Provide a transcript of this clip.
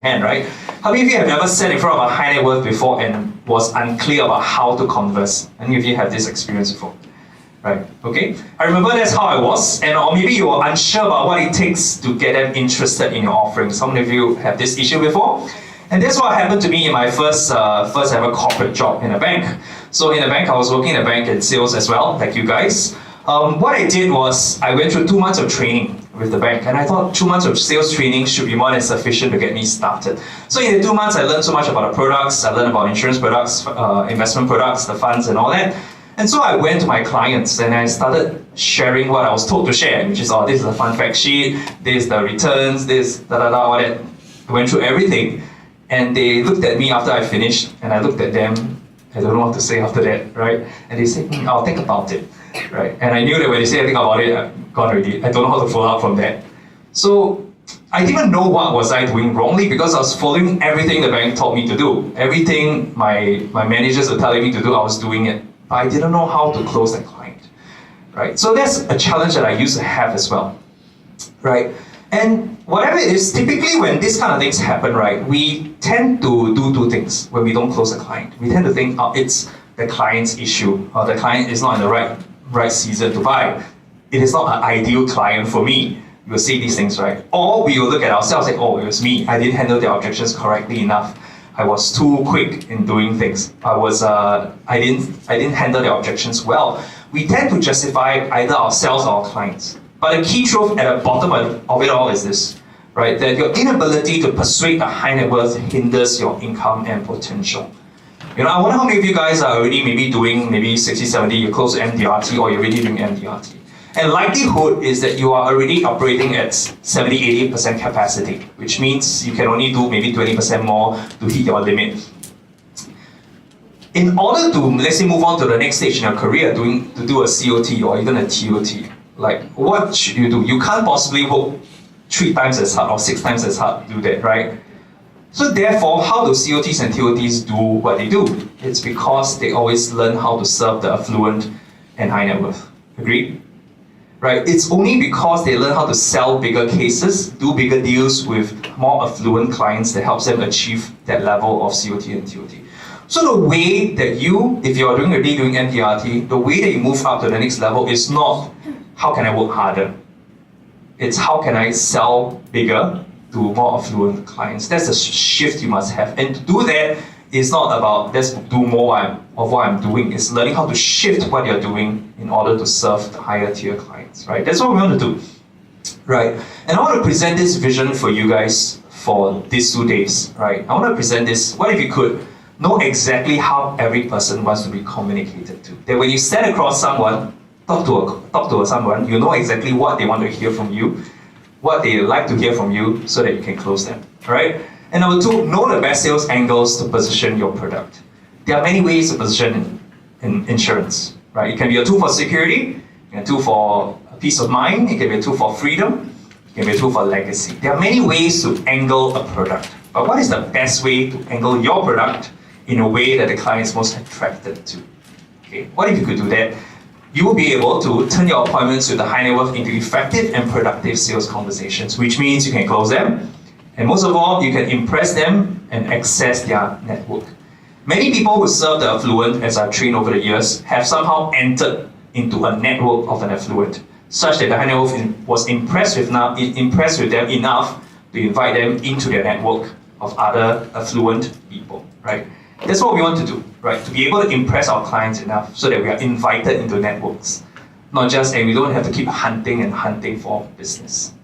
hand, right? How many of you have ever sat in front of a high net worth before and was unclear about how to converse? Any of you have this experience before? Right, okay? I remember that's how I was, or maybe you were unsure about what it takes to get them interested in your offering. Some of you have this issue before. And that's what happened to me in my first ever corporate job in a bank. So in a bank, I was working in a bank in sales as well, like you guys. What I did was, I went through 2 months of training with the bank, and I thought 2 months of sales training should be more than sufficient to get me started. So in the 2 months, I learned so much about the products, I learned about insurance products, investment products, the funds and all that. And so I went to my clients and I started sharing what I was told to share, which is, oh, this is a fun fact sheet, this is the returns, this, all that. I went through everything, and they looked at me after I finished, and I looked at them. I don't know what to say after that, right? And they said, I'll think about it, right? And I knew that when they said I think about it, I'm gone already. I don't know how to follow up from that. So I didn't know what was I doing wrongly because I was following everything the bank told me to do. Everything my managers were telling me to do, I was doing it. But I didn't know how to close that client, right? So that's a challenge that I used to have as well, right? And whatever it is, typically when these kind of things happen, right, we tend to do 2 things when we don't close a client. We tend to think, oh, it's the client's issue, or the client is not in the right season to buy. It is not an ideal client for me. We will say these things, right? Or we will look at ourselves like, oh, it was me. I didn't handle the objections correctly enough. I was too quick in doing things. I didn't handle the objections well. We tend to justify either ourselves or our clients. But the key truth at the bottom of it all is this, right? That your inability to persuade a high net worth hinders your income and potential. You know, I wonder how many of you guys are already doing 60, 70, you're close to MDRT, or you're already doing MDRT. And likelihood is that you are already operating at 70, 80% capacity, which means you can only do maybe 20% more to hit your limit. In order to, let's say, move on to the next stage in your career, to do a COT or even a TOT, like, what should you do? You can't possibly work 3 times as hard or 6 times as hard to do that, right? So therefore, how do COTs and TOTs do what they do? It's because they always learn how to serve the affluent and high net worth. Agreed? Right? It's only because they learn how to sell bigger cases, do bigger deals with more affluent clients that helps them achieve that level of COT and TOT. So the way that you, if you're already doing MDRT, the way that you move up to the next level is not how can I work harder? It's how can I sell bigger to more affluent clients. That's the shift you must have. And to do that is not about let's do more of what I'm doing. It's learning how to shift what you're doing in order to serve the higher tier clients, right? That's what we want to do, right? And I want to present this vision for you guys for these 2 days, right? I want to present this, what if you could know exactly how every person wants to be communicated to. That when you stand across someone, talk to someone, you know exactly what they want to hear from you, what they like to hear from you, so that you can close them, right? And number 2, know the best sales angles to position your product. There are many ways to position in insurance, right? It can be a tool for security, it can be a tool for peace of mind, it can be a tool for freedom, it can be a tool for legacy. There are many ways to angle a product, but what is the best way to angle your product in a way that the client is most attracted to? Okay, what if you could do that? You will be able to turn your appointments with the high net worth into effective and productive sales conversations, which means you can close them, and most of all, you can impress them and access their network. Many people who serve the affluent, as I've trained over the years, have somehow entered into a network of an affluent, such that the high net worth was impressed with them enough to invite them into their network of other affluent people, right? That's what we want to do, right? To be able to impress our clients enough so that we are invited into networks. Not just, and we don't have to keep hunting and hunting for business.